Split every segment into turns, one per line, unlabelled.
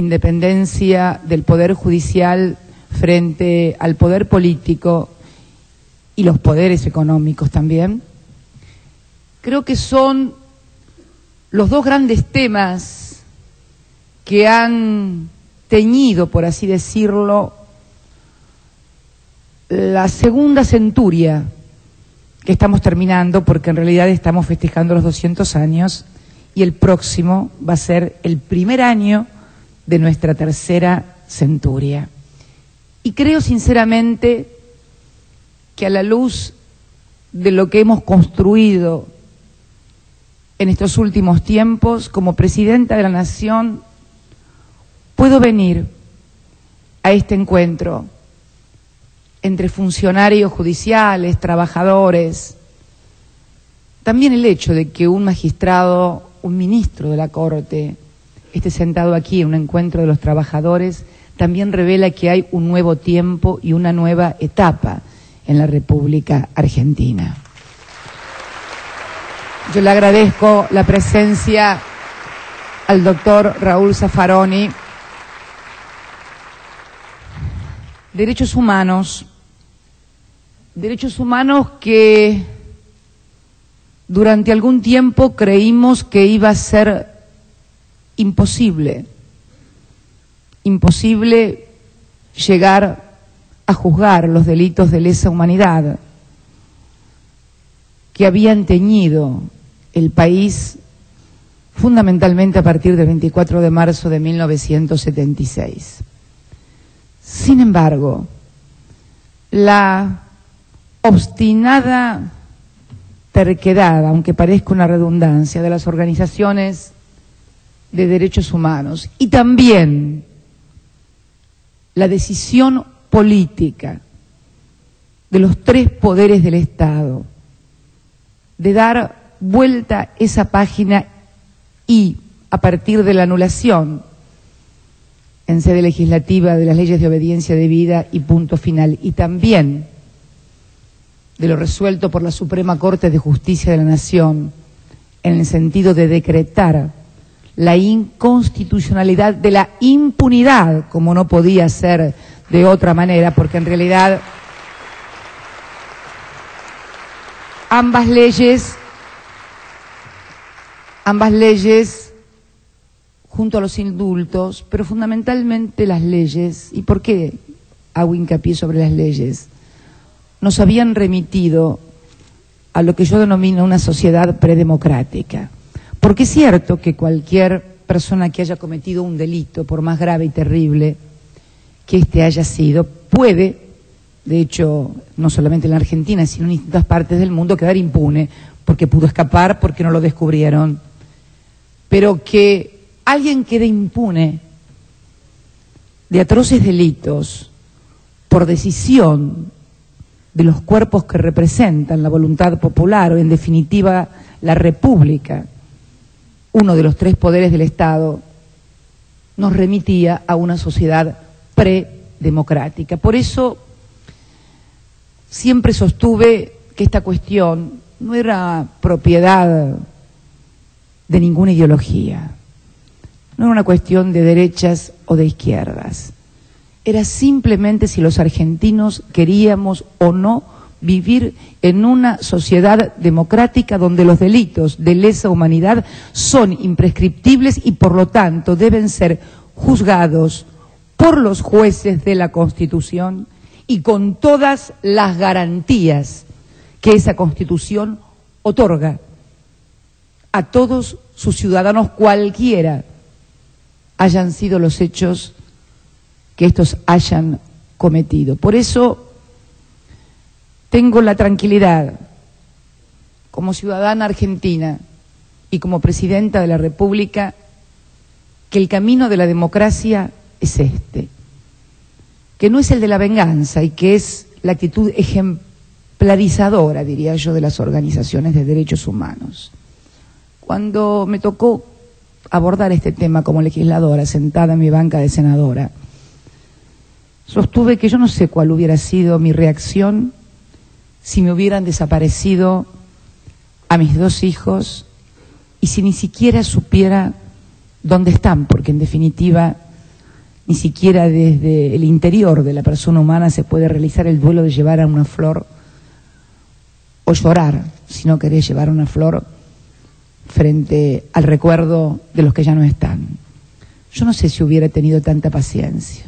independencia del Poder Judicial frente al poder político y los poderes económicos también, creo que son los dos grandes temas que han teñido, por así decirlo, la segunda centuria que estamos terminando, porque en realidad estamos festejando los 200 años y el próximo va a ser el primer año de nuestra tercera centuria. Y creo sinceramente que a la luz de lo que hemos construido en estos últimos tiempos, como presidenta de la Nación, puedo venir a este encuentro entre funcionarios judiciales, trabajadores, también el hecho de que un magistrado, un ministro de la Corte, esté sentado aquí en un encuentro de los trabajadores, también revela que hay un nuevo tiempo y una nueva etapa en la República Argentina. Yo le agradezco la presencia al doctor Raúl Zaffaroni. Derechos humanos que durante algún tiempo creímos que iba a ser imposible llegar a juzgar los delitos de lesa humanidad que habían teñido el país fundamentalmente a partir del 24 de marzo de 1976. Sin embargo, la obstinada terquedad, aunque parezca una redundancia, de las organizaciones de derechos humanos y también la decisión política de los tres poderes del Estado de dar vuelta esa página y, a partir de la anulación en sede legislativa de las leyes de obediencia debida y punto final, y también de lo resuelto por la Suprema Corte de Justicia de la Nación en el sentido de decretar la inconstitucionalidad de la impunidad, como no podía ser de otra manera, porque en realidad ambas leyes, junto a los indultos, pero fundamentalmente las leyes, ¿y por qué hago hincapié sobre las leyes? Nos habían remitido a lo que yo denomino una sociedad predemocrática. Porque es cierto que cualquier persona que haya cometido un delito, por más grave y terrible que éste haya sido, puede, de hecho, no solamente en la Argentina, sino en distintas partes del mundo, quedar impune, porque pudo escapar, porque no lo descubrieron. Pero que alguien quede impune de atroces delitos por decisión de los cuerpos que representan la voluntad popular, o en definitiva la República, uno de los tres poderes del Estado, nos remitía a una sociedad predemocrática. Por eso siempre sostuve que esta cuestión no era propiedad de ninguna ideología, no era una cuestión de derechas o de izquierdas, era simplemente si los argentinos queríamos o no vivir en una sociedad democrática donde los delitos de lesa humanidad son imprescriptibles y por lo tanto deben ser juzgados por los jueces de la Constitución y con todas las garantías que esa Constitución otorga a todos sus ciudadanos, cualquiera hayan sido los hechos que estos hayan cometido. Por eso tengo la tranquilidad, como ciudadana argentina y como presidenta de la República, que el camino de la democracia es este, que no es el de la venganza y que es la actitud ejemplarizadora, diría yo, de las organizaciones de derechos humanos. Cuando me tocó abordar este tema como legisladora, sentada en mi banca de senadora, sostuve que yo no sé cuál hubiera sido mi reacción si me hubieran desaparecido a mis dos hijos y si ni siquiera supiera dónde están, porque en definitiva ni siquiera desde el interior de la persona humana se puede realizar el duelo de llevar a una flor o llorar, si no querés llevar una flor frente al recuerdo de los que ya no están. Yo no sé si hubiera tenido tanta paciencia.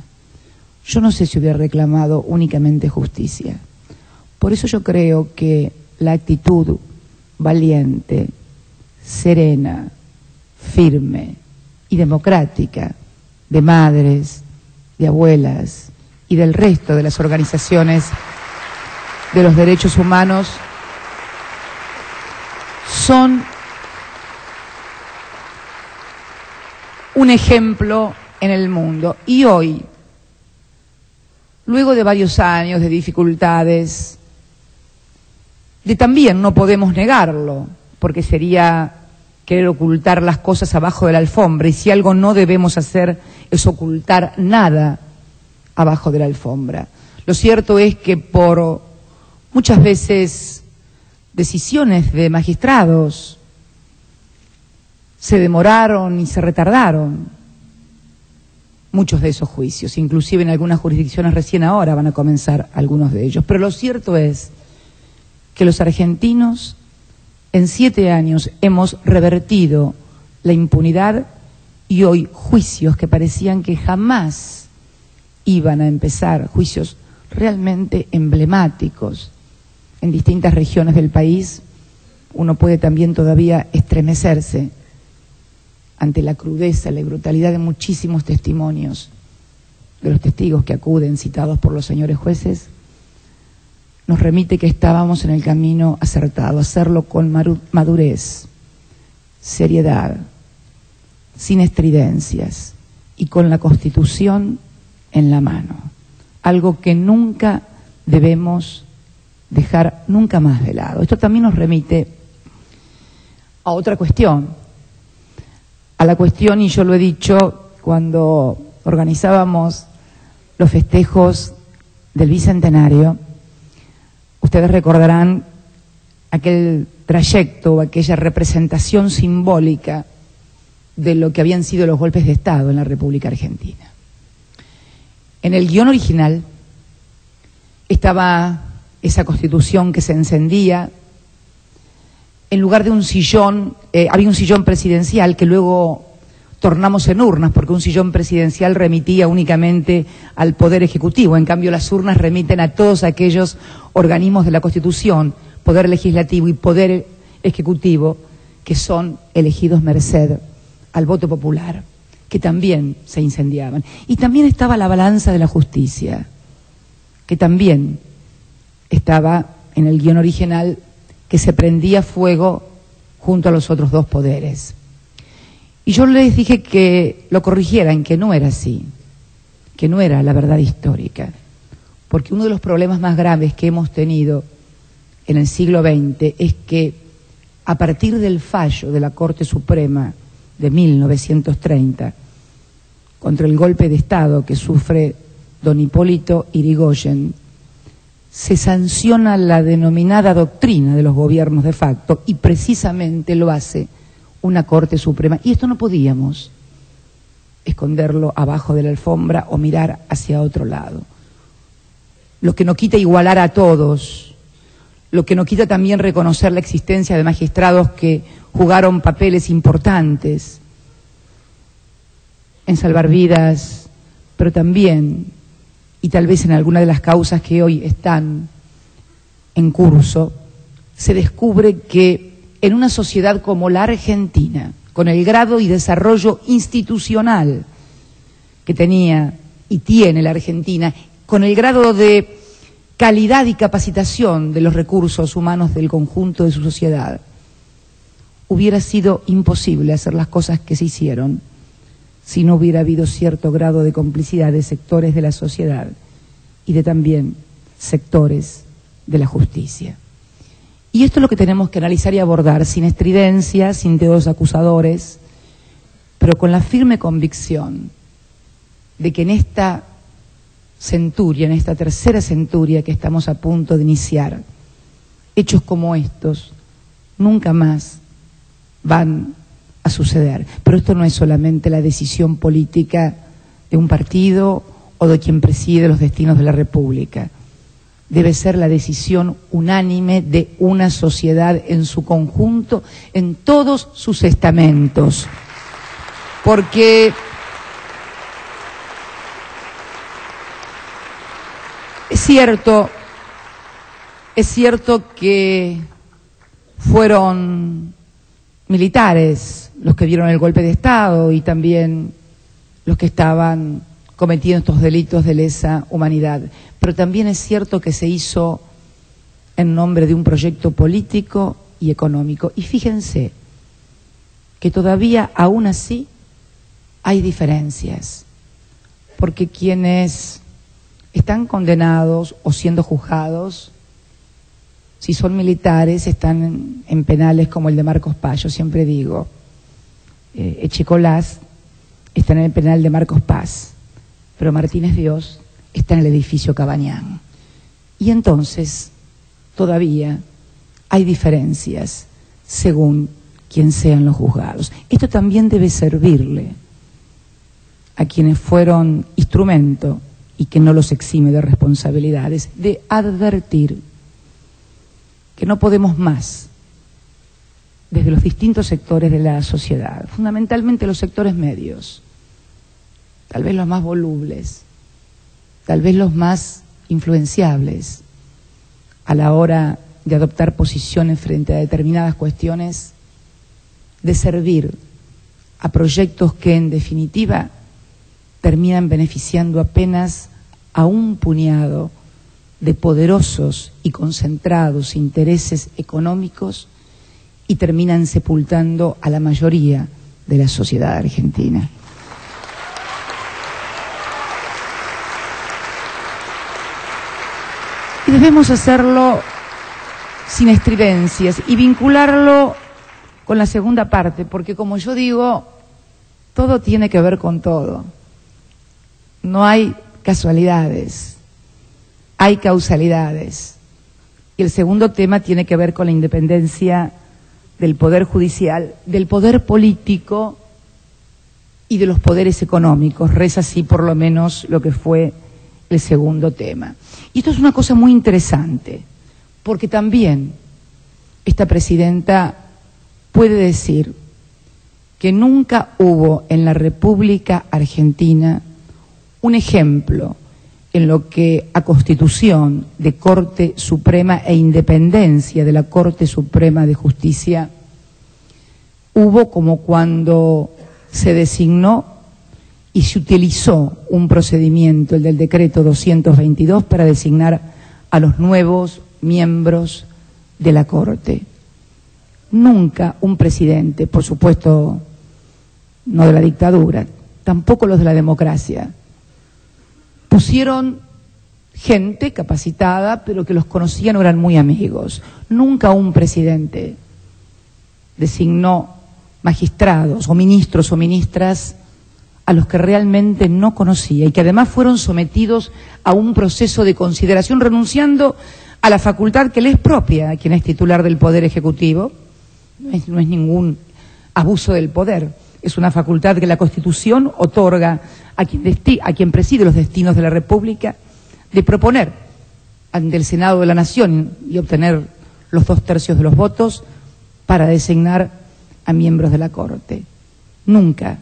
Yo no sé si hubiera reclamado únicamente justicia. Por eso yo creo que la actitud valiente, serena, firme y democrática de madres, de abuelas y del resto de las organizaciones de los derechos humanos son un ejemplo en el mundo. Y hoy, luego de varios años de dificultades, de también no podemos negarlo, porque sería querer ocultar las cosas abajo de la alfombra, y si algo no debemos hacer es ocultar nada abajo de la alfombra. Lo cierto es que por muchas veces decisiones de magistrados se demoraron y se retardaron muchos de esos juicios, inclusive en algunas jurisdicciones recién ahora van a comenzar algunos de ellos. Pero lo cierto es que los argentinos en 7 años hemos revertido la impunidad y hoy juicios que parecían que jamás iban a empezar, juicios realmente emblemáticos en distintas regiones del país, uno puede también todavía estremecerse ante la crudeza, la brutalidad de muchísimos testimonios de los testigos que acuden citados por los señores jueces, nos remite que estábamos en el camino acertado, hacerlo con madurez, seriedad, sin estridencias y con la Constitución en la mano, algo que nunca debemos dejar nunca más de lado. Esto también nos remite a otra cuestión, a la cuestión, y yo lo he dicho cuando organizábamos los festejos del Bicentenario. Ustedes recordarán aquel trayecto, aquella representación simbólica de lo que habían sido los golpes de Estado en la República Argentina. En el guión original estaba esa Constitución que se encendía. En lugar de un sillón, había un sillón presidencial que luego tornamos en urnas, porque un sillón presidencial remitía únicamente al Poder Ejecutivo. En cambio, las urnas remiten a todos aquellos organismos de la Constitución, Poder Legislativo y Poder Ejecutivo, que son elegidos merced al voto popular, que también se incendiaban. Y también estaba la balanza de la justicia, que también estaba en el guión original, que se prendía fuego junto a los otros dos poderes. Y yo les dije que lo corrigieran, que no era así, que no era la verdad histórica, porque uno de los problemas más graves que hemos tenido en el siglo XX es que a partir del fallo de la Corte Suprema de 1930 contra el golpe de Estado que sufre don Hipólito Yrigoyen, se sanciona la denominada doctrina de los gobiernos de facto, y precisamente lo hace una Corte Suprema. Y esto no podíamos esconderlo abajo de la alfombra o mirar hacia otro lado. Lo que no quita igualar a todos, lo que no quita también reconocer la existencia de magistrados que jugaron papeles importantes en salvar vidas, pero también, y tal vez en alguna de las causas que hoy están en curso, se descubre que en una sociedad como la Argentina, con el grado y desarrollo institucional que tenía y tiene la Argentina, con el grado de calidad y capacitación de los recursos humanos del conjunto de su sociedad, hubiera sido imposible hacer las cosas que se hicieron si no hubiera habido cierto grado de complicidad de sectores de la sociedad y de también sectores de la justicia. Y esto es lo que tenemos que analizar y abordar, sin estridencias, sin dedos acusadores, pero con la firme convicción de que en esta centuria, en esta tercera centuria que estamos a punto de iniciar, hechos como estos nunca más van a suceder. Pero esto no es solamente la decisión política de un partido o de quien preside los destinos de la República. Debe ser la decisión unánime de una sociedad en su conjunto, en todos sus estamentos. Porque es cierto que fueron militares los que dieron el golpe de Estado y también los que estaban cometiendo estos delitos de lesa humanidad. Pero también es cierto que se hizo en nombre de un proyecto político y económico. Y fíjense que todavía, aún así, hay diferencias. Porque quienes están condenados o siendo juzgados, si son militares, están en penales como el de Marcos Paz. Yo siempre digo, Echecolás está en el penal de Marcos Paz, pero Martínez Dios está en el edificio Cabañán. Y entonces, todavía hay diferencias según quien sean los juzgados. Esto también debe servirle a quienes fueron instrumento, y que no los exime de responsabilidades, de advertir que no podemos más, desde los distintos sectores de la sociedad, fundamentalmente los sectores medios, tal vez los más volubles, tal vez los más influenciables, a la hora de adoptar posiciones frente a determinadas cuestiones, de servir a proyectos que en definitiva terminan beneficiando apenas a un puñado de poderosos y concentrados intereses económicos y terminan sepultando a la mayoría de la sociedad argentina. Y debemos hacerlo sin estridencias y vincularlo con la segunda parte, porque como yo digo, todo tiene que ver con todo. No hay casualidades, hay causalidades. Y el segundo tema tiene que ver con la independencia del Poder Judicial, del Poder Político y de los poderes económicos. Reza así por lo menos lo que fue el segundo tema. Y esto es una cosa muy interesante, porque también esta presidenta puede decir que nunca hubo en la República Argentina un ejemplo en lo que a constitución de Corte Suprema e independencia de la Corte Suprema de Justicia hubo como cuando se designó y se utilizó un procedimiento, el del decreto 222, para designar a los nuevos miembros de la Corte. Nunca un presidente, por supuesto no de la dictadura, tampoco los de la democracia, pusieron gente capacitada, pero que los conocían o eran muy amigos. Nunca un presidente designó magistrados o ministros o ministras a los que realmente no conocía y que además fueron sometidos a un proceso de consideración, renunciando a la facultad que le es propia a quien es titular del Poder Ejecutivo. No es ningún abuso del poder, es una facultad que la Constitución otorga a quien preside los destinos de la República, de proponer ante el Senado de la Nación y obtener los 2/3 de los votos para designar a miembros de la Corte. Nunca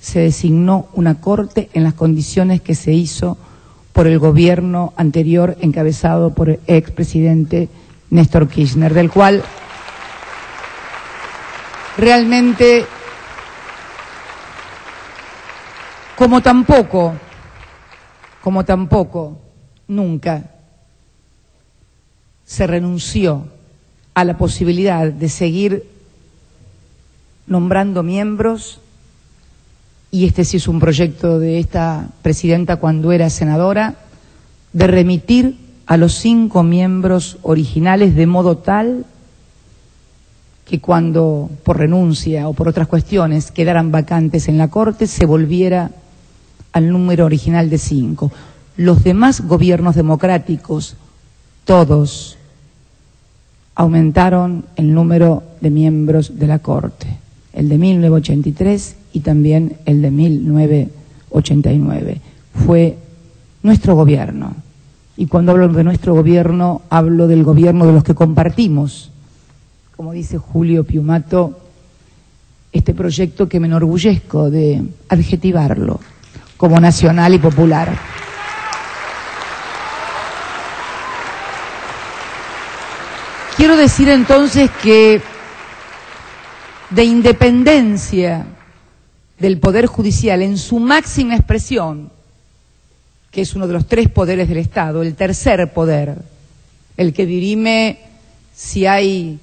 se designó una Corte en las condiciones que se hizo por el gobierno anterior encabezado por el expresidente Néstor Kirchner, del cual realmente, como tampoco nunca se renunció a la posibilidad de seguir nombrando miembros, y este sí es un proyecto de esta presidenta cuando era senadora, de remitir a los 5 miembros originales de modo tal que cuando por renuncia o por otras cuestiones quedaran vacantes en la Corte se volviera al número original de 5. Los demás gobiernos democráticos, todos, aumentaron el número de miembros de la Corte, el de 1983 y también el de 19 89. Fue nuestro gobierno. Y cuando hablo de nuestro gobierno, hablo del gobierno de los que compartimos, como dice Julio Piumato, este proyecto que me enorgullezco de adjetivarlo como nacional y popular. Quiero decir entonces que de independencia del Poder Judicial en su máxima expresión, que es uno de los tres poderes del Estado, el tercer poder, el que dirime si hay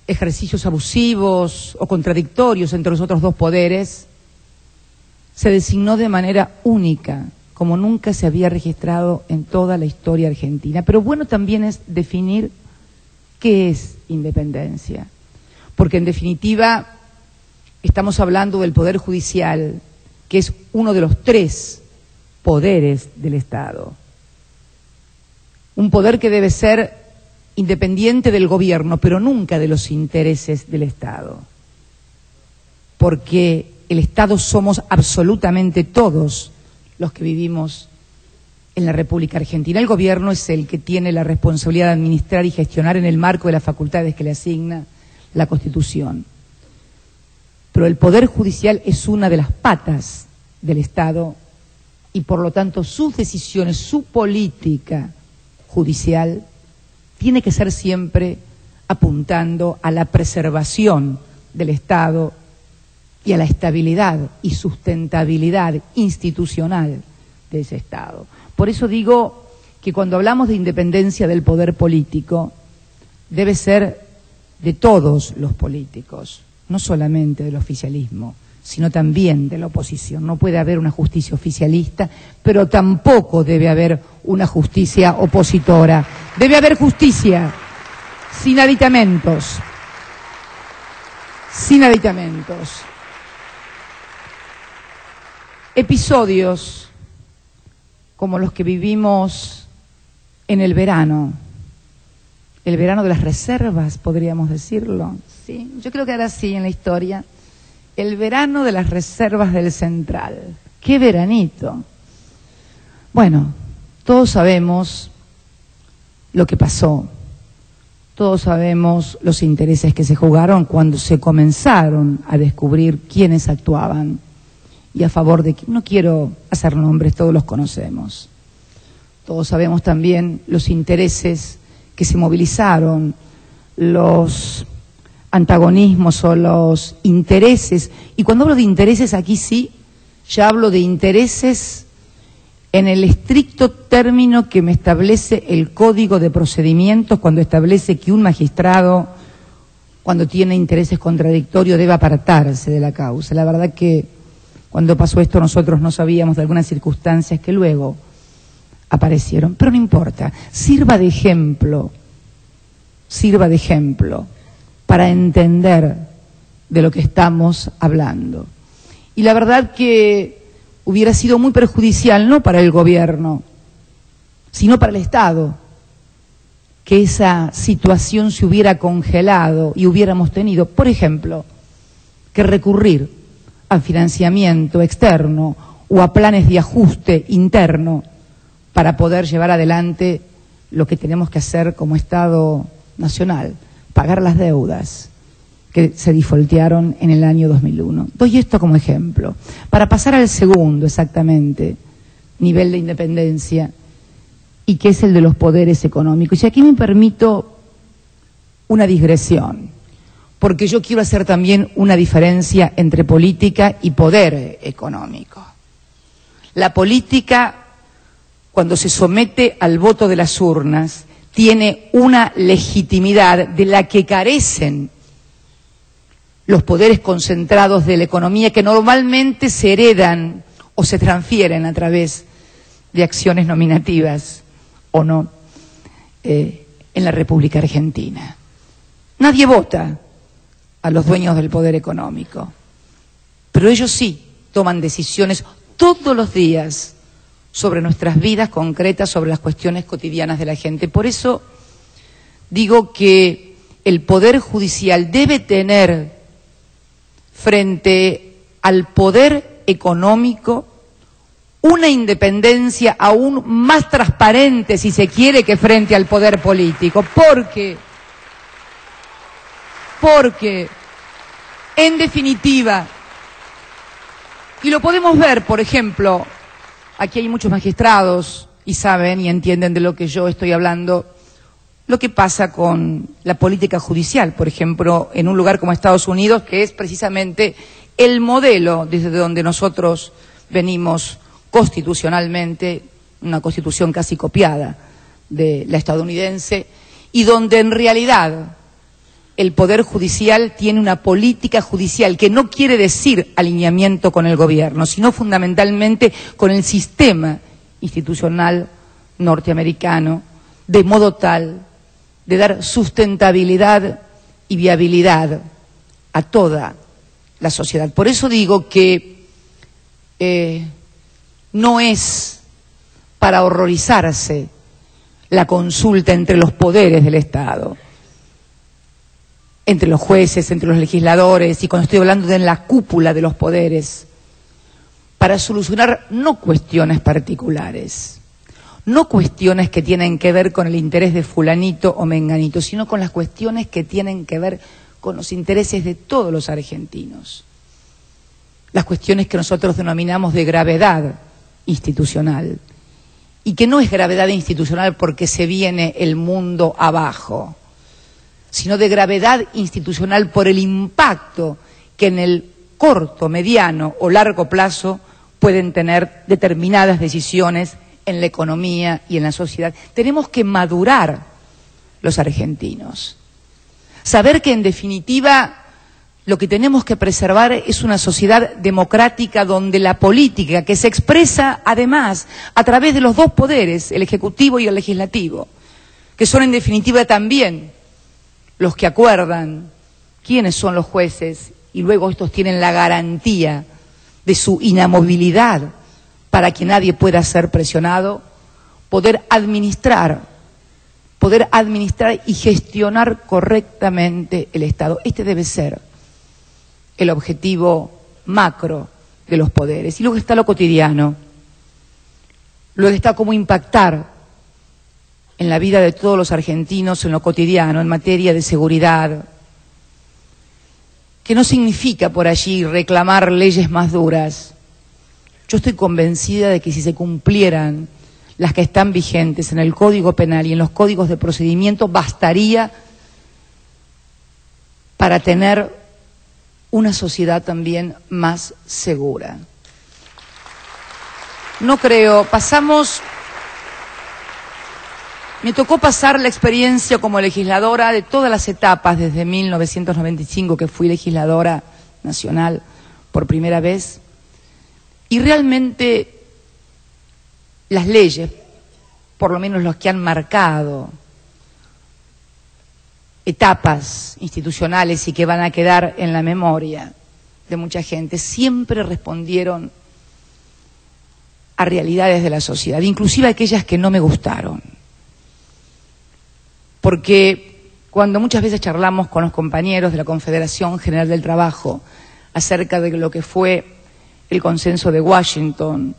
ejercicios abusivos o contradictorios entre los otros dos poderes, se designó de manera única, como nunca se había registrado en toda la historia argentina. Pero bueno también es definir qué es independencia, porque en definitiva estamos hablando del Poder Judicial, que es uno de los tres poderes del Estado. Un poder que debe ser independiente del gobierno, pero nunca de los intereses del Estado. Porque el Estado somos absolutamente todos los que vivimos en la República Argentina. El gobierno es el que tiene la responsabilidad de administrar y gestionar en el marco de las facultades que le asigna la Constitución. Pero el Poder Judicial es una de las patas del Estado y por lo tanto sus decisiones, su política judicial tiene que ser siempre apuntando a la preservación del Estado y a la estabilidad y sustentabilidad institucional de ese Estado. Por eso digo que cuando hablamos de independencia del poder político, debe ser de todos los políticos, no solamente del oficialismo, sino también de la oposición. No puede haber una justicia oficialista, pero tampoco debe haber una justicia opositora. Debe haber justicia sin aditamentos. Sin aditamentos. Episodios como los que vivimos en el verano de las reservas, podríamos decirlo. Sí, yo creo que ahora sí en la historia. El verano de las reservas del Central. ¡Qué veranito! Bueno, todos sabemos lo que pasó. Todos sabemos los intereses que se jugaron cuando se comenzaron a descubrir quiénes actuaban y a favor de quién. No quiero hacer nombres, todos los conocemos. Todos sabemos también los intereses que se movilizaron, los antagonismos o los intereses. Y cuando hablo de intereses, aquí sí, ya hablo de intereses en el estricto término que me establece el Código de Procedimientos, cuando establece que un magistrado, cuando tiene intereses contradictorios, debe apartarse de la causa. La verdad que cuando pasó esto nosotros no sabíamos de algunas circunstancias que luego aparecieron, pero no importa, sirva de ejemplo para entender de lo que estamos hablando. Y la verdad que hubiera sido muy perjudicial, no para el gobierno, sino para el Estado, que esa situación se hubiera congelado y hubiéramos tenido, por ejemplo, que recurrir al financiamiento externo o a planes de ajuste interno para poder llevar adelante lo que tenemos que hacer como Estado nacional, pagar las deudas que se defaultearon en el año 2001. Doy esto como ejemplo. Para pasar al segundo, exactamente, nivel de independencia, y que es el de los poderes económicos. Y aquí me permito una digresión, porque yo quiero hacer también una diferencia entre política y poder económico. La política, cuando se somete al voto de las urnas, tiene una legitimidad de la que carecen los poderes concentrados de la economía, que normalmente se heredan o se transfieren a través de acciones nominativas o no en la República Argentina. Nadie vota a los dueños del poder económico, pero ellos sí toman decisiones todos los días sobre nuestras vidas concretas, sobre las cuestiones cotidianas de la gente. Por eso digo que el Poder Judicial debe tener frente al poder económico una independencia aún más transparente, si se quiere, que frente al poder político. Porque, en definitiva, y lo podemos ver, por ejemplo, aquí hay muchos magistrados y saben y entienden de lo que yo estoy hablando, lo que pasa con la política judicial, por ejemplo, en un lugar como Estados Unidos, que es precisamente el modelo desde donde nosotros venimos constitucionalmente, una constitución casi copiada de la estadounidense, y donde en realidad el Poder Judicial tiene una política judicial que no quiere decir alineamiento con el gobierno, sino fundamentalmente con el sistema institucional norteamericano, de modo tal de dar sustentabilidad y viabilidad a toda la sociedad. Por eso digo que no es para horrorizarse la consulta entre los poderes del Estado, entre los jueces, entre los legisladores, y cuando estoy hablando de la cúpula de los poderes, para solucionar no cuestiones particulares, no cuestiones que tienen que ver con el interés de fulanito o menganito, sino con las cuestiones que tienen que ver con los intereses de todos los argentinos. Las cuestiones que nosotros denominamos de gravedad institucional, y que no es gravedad institucional porque se viene el mundo abajo, sino de gravedad institucional por el impacto que en el corto, mediano o largo plazo pueden tener determinadas decisiones en la economía y en la sociedad. Tenemos que madurar los argentinos, saber que en definitiva lo que tenemos que preservar es una sociedad democrática donde la política, que se expresa además a través de los dos poderes, el ejecutivo y el legislativo, que son en definitiva también los que acuerdan quiénes son los jueces, y luego estos tienen la garantía de su inamovilidad para que nadie pueda ser presionado, poder administrar y gestionar correctamente el Estado. Este debe ser el objetivo macro de los poderes. Y luego está lo cotidiano, luego está cómo impactar en la vida de todos los argentinos en lo cotidiano, en materia de seguridad, que no significa por allí reclamar leyes más duras. Yo estoy convencida de que si se cumplieran las que están vigentes en el Código Penal y en los códigos de procedimiento, bastaría para tener una sociedad también más segura. No creo, me tocó pasar la experiencia como legisladora de todas las etapas, desde 1995 que fui legisladora nacional por primera vez, y realmente las leyes, por lo menos los que han marcado etapas institucionales y que van a quedar en la memoria de mucha gente, siempre respondieron a realidades de la sociedad, inclusive aquellas que no me gustaron. Porque cuando muchas veces charlamos con los compañeros de la Confederación General del Trabajo acerca de lo que fue el consenso de Washington,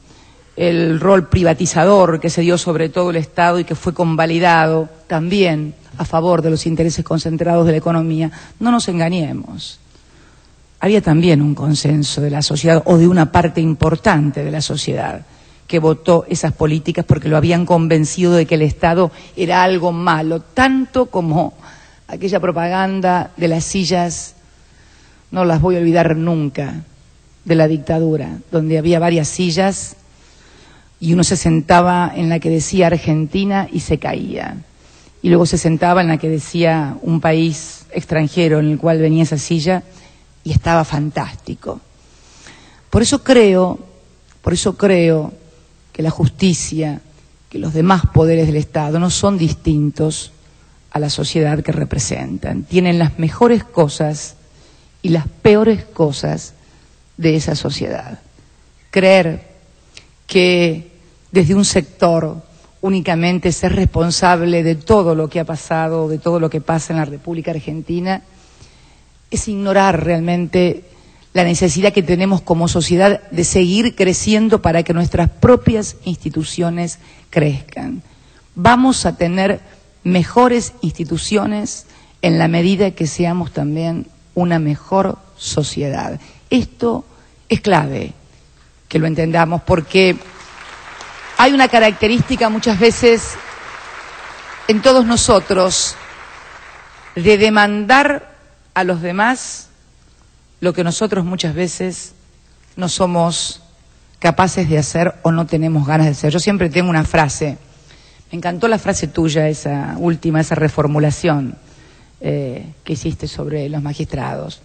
el rol privatizador que se dio sobre todo el Estado y que fue convalidado también a favor de los intereses concentrados de la economía, no nos engañemos. Había también un consenso de la sociedad, o de una parte importante de la sociedad, que votó esas políticas porque lo habían convencido de que el Estado era algo malo, tanto como aquella propaganda de las sillas, no las voy a olvidar nunca, de la dictadura, donde había varias sillas y uno se sentaba en la que decía Argentina y se caía, y luego se sentaba en la que decía un país extranjero en el cual venía esa silla y estaba fantástico. Por eso creo que la justicia, que los demás poderes del Estado no son distintos a la sociedad que representan. Tienen las mejores cosas y las peores cosas de esa sociedad. Creer que desde un sector únicamente ser responsable de todo lo que ha pasado, de todo lo que pasa en la República Argentina, es ignorar realmente la necesidad que tenemos como sociedad de seguir creciendo para que nuestras propias instituciones crezcan. Vamos a tener mejores instituciones en la medida que seamos también una mejor sociedad. Esto es clave que lo entendamos, porque hay una característica muchas veces en todos nosotros de demandar a los demás lo que nosotros muchas veces no somos capaces de hacer o no tenemos ganas de hacer. Yo siempre tengo una frase, me encantó la frase tuya, esa última, esa reformulación que hiciste sobre los magistrados,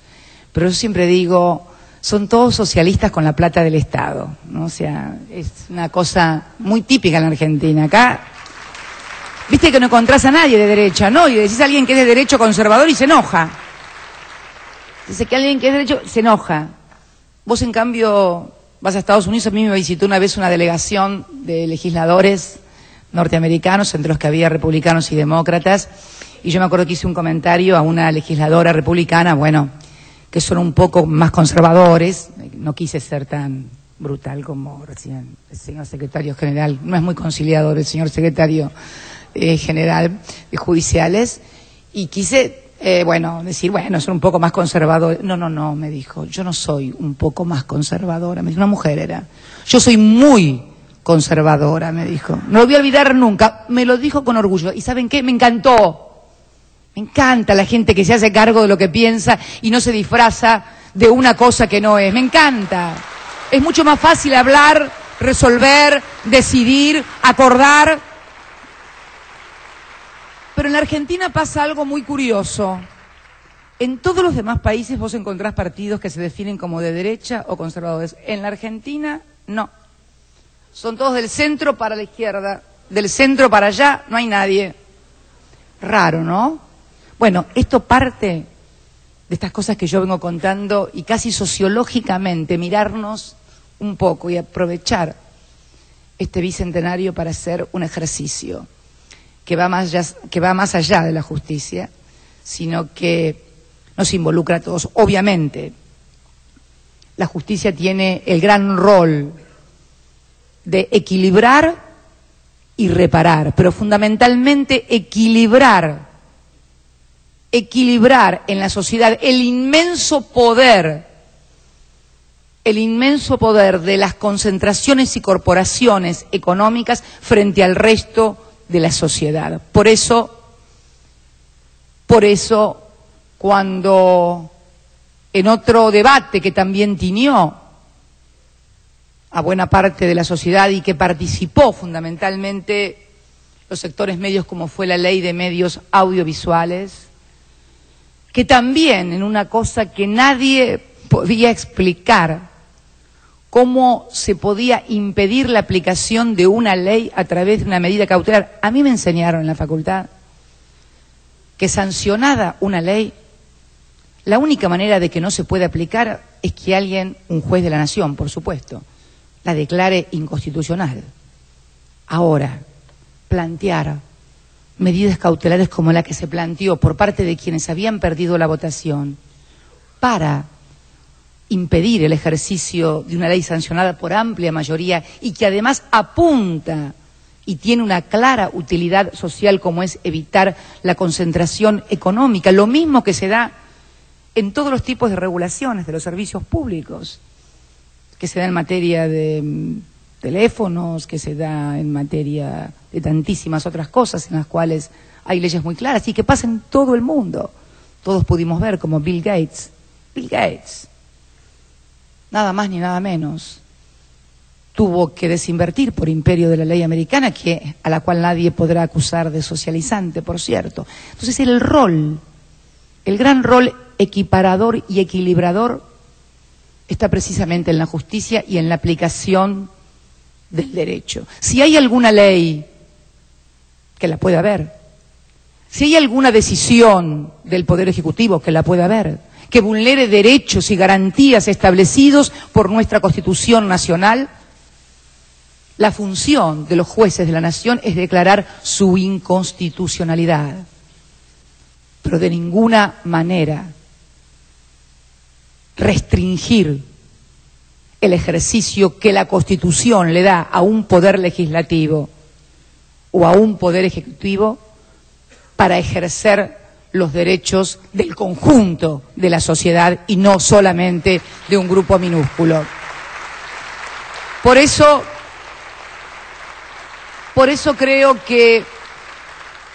pero yo siempre digo, son todos socialistas con la plata del Estado, ¿no? O sea, es una cosa muy típica en la Argentina. Acá, viste que no encontrás a nadie de derecha, ¿no? Y decís a alguien que es de derecho conservador y se enoja. Dice que alguien que es de derecho se enoja. Vos, en cambio, vas a Estados Unidos. A mí me visitó una vez una delegación de legisladores norteamericanos, entre los que había republicanos y demócratas, y yo me acuerdo que hice un comentario a una legisladora republicana, bueno, que son un poco más conservadores. No quise ser tan brutal como recién el señor secretario general. No es muy conciliador el señor secretario general de judiciales. Y quise, decir, son un poco más conservadores. No, me dijo, yo no soy un poco más conservadora. Me dijo, una mujer era. Yo soy muy conservadora, me dijo. No lo voy a olvidar nunca. Me lo dijo con orgullo. ¿Y saben qué? Me encantó. Me encanta la gente que se hace cargo de lo que piensa y no se disfraza de una cosa que no es. Me encanta. Es mucho más fácil hablar, resolver, decidir, acordar. Pero en la Argentina pasa algo muy curioso. En todos los demás países vos encontrás partidos que se definen como de derecha o conservadores. En la Argentina, no. Son todos del centro para la izquierda. Del centro para allá no hay nadie. Raro, ¿no? Bueno, esto parte de estas cosas que yo vengo contando y casi sociológicamente mirarnos un poco y aprovechar este bicentenario para hacer un ejercicio que va más allá de la justicia, sino que nos involucra a todos. Obviamente, la justicia tiene el gran rol de equilibrar y reparar, pero fundamentalmente equilibrar en la sociedad el inmenso poder de las concentraciones y corporaciones económicas frente al resto de la sociedad. Por eso, cuando en otro debate que también tiñó a buena parte de la sociedad y que participó fundamentalmente los sectores medios, como fue la ley de medios audiovisuales, que también en una cosa que nadie podía explicar, cómo se podía impedir la aplicación de una ley a través de una medida cautelar. A mí me enseñaron en la facultad que sancionada una ley, la única manera de que no se pueda aplicar es que alguien, un juez de la nación, por supuesto, la declare inconstitucional. Ahora, plantear medidas cautelares como la que se planteó por parte de quienes habían perdido la votación para impedir el ejercicio de una ley sancionada por amplia mayoría y que además apunta y tiene una clara utilidad social, como es evitar la concentración económica, lo mismo que se da en todos los tipos de regulaciones de los servicios públicos, que se da en materia de teléfonos, que se da en materia de tantísimas otras cosas en las cuales hay leyes muy claras y que pasa en todo el mundo. Todos pudimos ver como Bill Gates, nada más ni nada menos, tuvo que desinvertir por imperio de la ley americana, a la cual nadie podrá acusar de socializante, por cierto. Entonces el gran rol equiparador y equilibrador está precisamente en la justicia y en la aplicación del derecho. Si hay alguna ley, que la puede haber, si hay alguna decisión del Poder Ejecutivo, que la puede haber, que vulnere derechos y garantías establecidos por nuestra Constitución Nacional, la función de los jueces de la Nación es declarar su inconstitucionalidad. Pero de ninguna manera restringir el ejercicio que la Constitución le da a un poder legislativo o a un poder ejecutivo para ejercer los derechos del conjunto de la sociedad y no solamente de un grupo minúsculo. Por eso creo que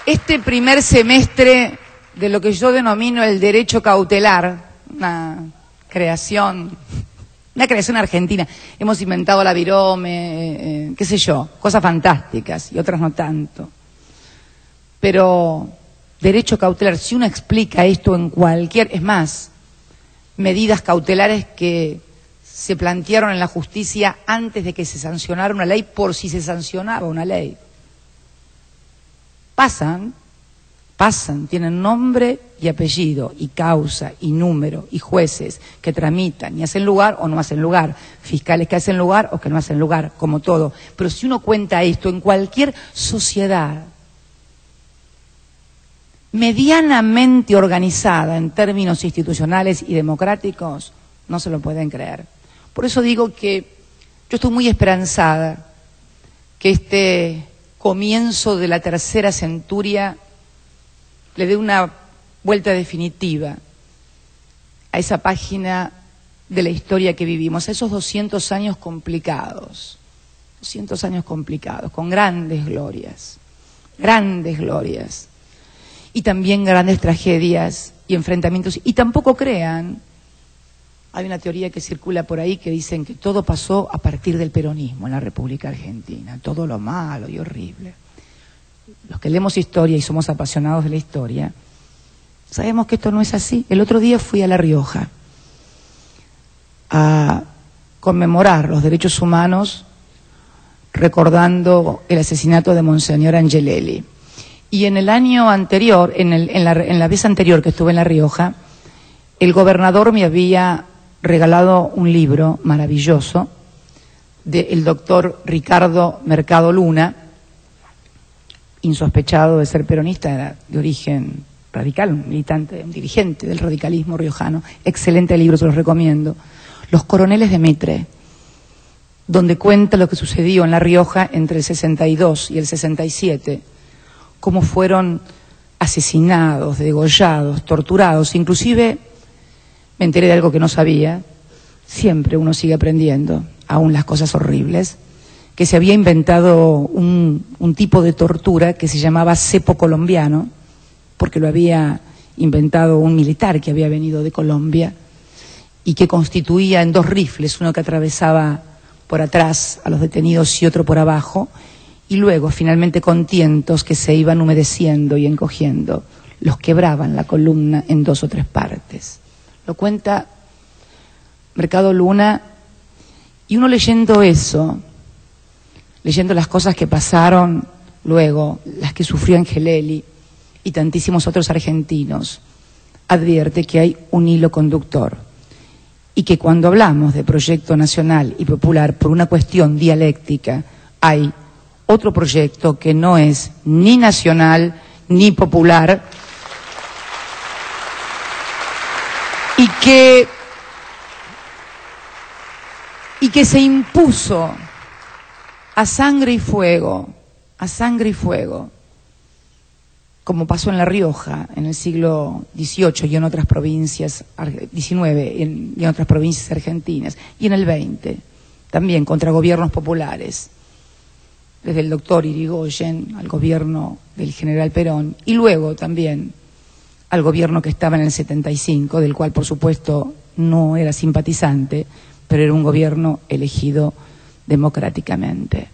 este primer semestre de lo que yo denomino el derecho cautelar, una creación argentina, hemos inventado la virome, qué sé yo, cosas fantásticas y otras no tanto. Pero derecho cautelar, si uno explica esto en es más, medidas cautelares que se plantearon en la justicia antes de que se sancionara una ley, por si se sancionaba una ley. Pasan, tienen nombre y apellido, y causa, y número, y jueces que tramitan y hacen lugar o no hacen lugar, fiscales que hacen lugar o que no hacen lugar, como todo. Pero si uno cuenta esto en cualquier sociedad medianamente organizada en términos institucionales y democráticos, no se lo pueden creer. Por eso digo que yo estoy muy esperanzada que este comienzo de la tercera centuria le dé una vuelta definitiva a esa página de la historia que vivimos, a esos 200 años complicados, con grandes glorias, y también grandes tragedias y enfrentamientos. Y tampoco crean, hay una teoría que circula por ahí que dicen que todo pasó a partir del peronismo en la República Argentina, todo lo malo y horrible. Los que leemos historia y somos apasionados de la historia, sabemos que esto no es así. El otro día fui a La Rioja a conmemorar los derechos humanos recordando el asesinato de Monseñor Angelelli. Y en el año anterior, en la vez anterior que estuve en La Rioja, el gobernador me había regalado un libro maravilloso del doctor Ricardo Mercado Luna, insospechado de ser peronista, era de origen radical, un militante, un dirigente del radicalismo riojano. Excelente libro, se los recomiendo. Los Coroneles de Mitre, donde cuenta lo que sucedió en La Rioja entre el 62 y el 67, cómo fueron asesinados, degollados, torturados. Inclusive me enteré de algo que no sabía, siempre uno sigue aprendiendo, aún las cosas horribles, que se había inventado un tipo de tortura que se llamaba cepo colombiano, porque lo había inventado un militar que había venido de Colombia y que constituía en dos rifles, uno que atravesaba por atrás a los detenidos y otro por abajo, y luego finalmente con tientos que se iban humedeciendo y encogiendo, los quebraban la columna en 2 o 3 partes. Lo cuenta Mercado Luna, y uno leyendo eso, leyendo las cosas que pasaron luego, las que sufrió Angelelli y tantísimos otros argentinos, advierte que hay un hilo conductor y que cuando hablamos de proyecto nacional y popular por una cuestión dialéctica, hay otro proyecto que no es ni nacional ni popular y que se impuso a sangre y fuego, como pasó en La Rioja en el siglo XVIII y en otras provincias, XIX y en otras provincias argentinas, y en el XX, también contra gobiernos populares, desde el doctor Irigoyen al gobierno del general Perón, y luego también al gobierno que estaba en el 75, del cual por supuesto no era simpatizante, pero era un gobierno elegido democráticamente.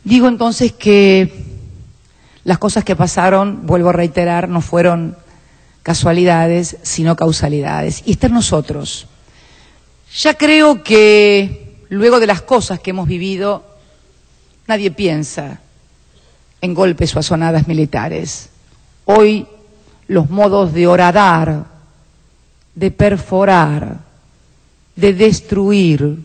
Digo entonces que las cosas que pasaron, vuelvo a reiterar, no fueron casualidades, sino causalidades. Y está en nosotros. Ya creo que luego de las cosas que hemos vivido, nadie piensa en golpes o azonadas militares. Hoy los modos de horadar, de perforar, de destruir,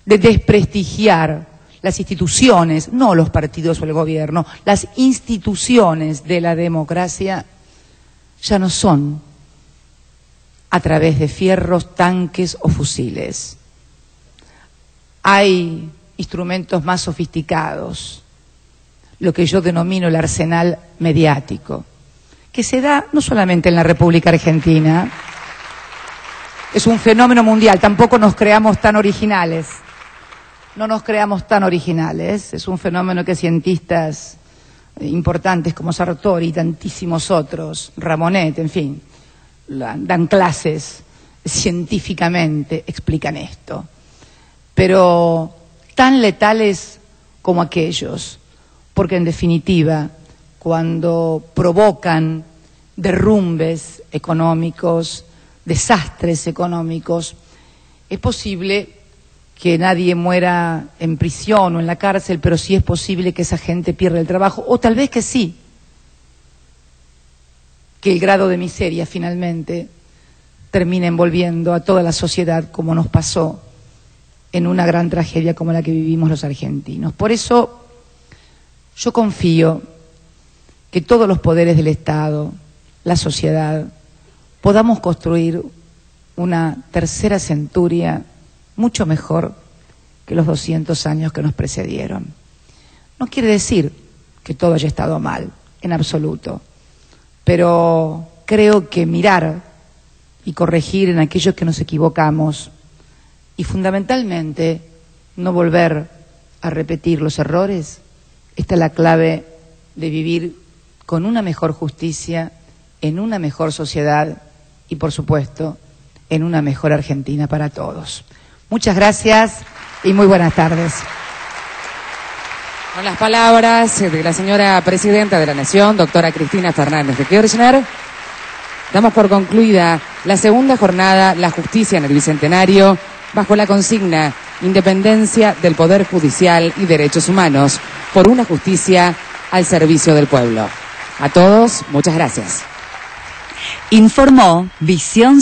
de desprestigiar las instituciones, no los partidos o el gobierno, las instituciones de la democracia ya no son a través de fierros, tanques o fusiles. Hay instrumentos más sofisticados, lo que yo denomino el arsenal mediático, que se da no solamente en la República Argentina, es un fenómeno mundial, tampoco nos creamos tan originales, no nos creamos tan originales, es un fenómeno que cientistas importantes como Sartori y tantísimos otros, Ramonet, en fin, dan clases científicamente, explican esto, pero tan letales como aquellos, porque en definitiva, cuando provocan derrumbes económicos, desastres económicos, es posible que nadie muera en prisión o en la cárcel, pero sí es posible que esa gente pierda el trabajo, o tal vez que sí, que el grado de miseria finalmente termine envolviendo a toda la sociedad, como nos pasó en una gran tragedia como la que vivimos los argentinos. Por eso yo confío que todos los poderes del Estado, la sociedad, podamos construir una tercera centuria mucho mejor que los 200 años que nos precedieron. No quiere decir que todo haya estado mal, en absoluto, pero creo que mirar y corregir en aquellos que nos equivocamos y fundamentalmente no volver a repetir los errores, esta es la clave de vivir con una mejor justicia, en una mejor sociedad y, por supuesto, en una mejor Argentina para todos. Muchas gracias y muy buenas tardes.
Con las palabras de la señora Presidenta de la Nación, doctora Cristina Fernández de Kirchner, damos por concluida la segunda jornada La Justicia en el Bicentenario, bajo la consigna Independencia del Poder Judicial y Derechos Humanos, por una justicia al servicio del pueblo. A todos, muchas gracias.
Informó Visión.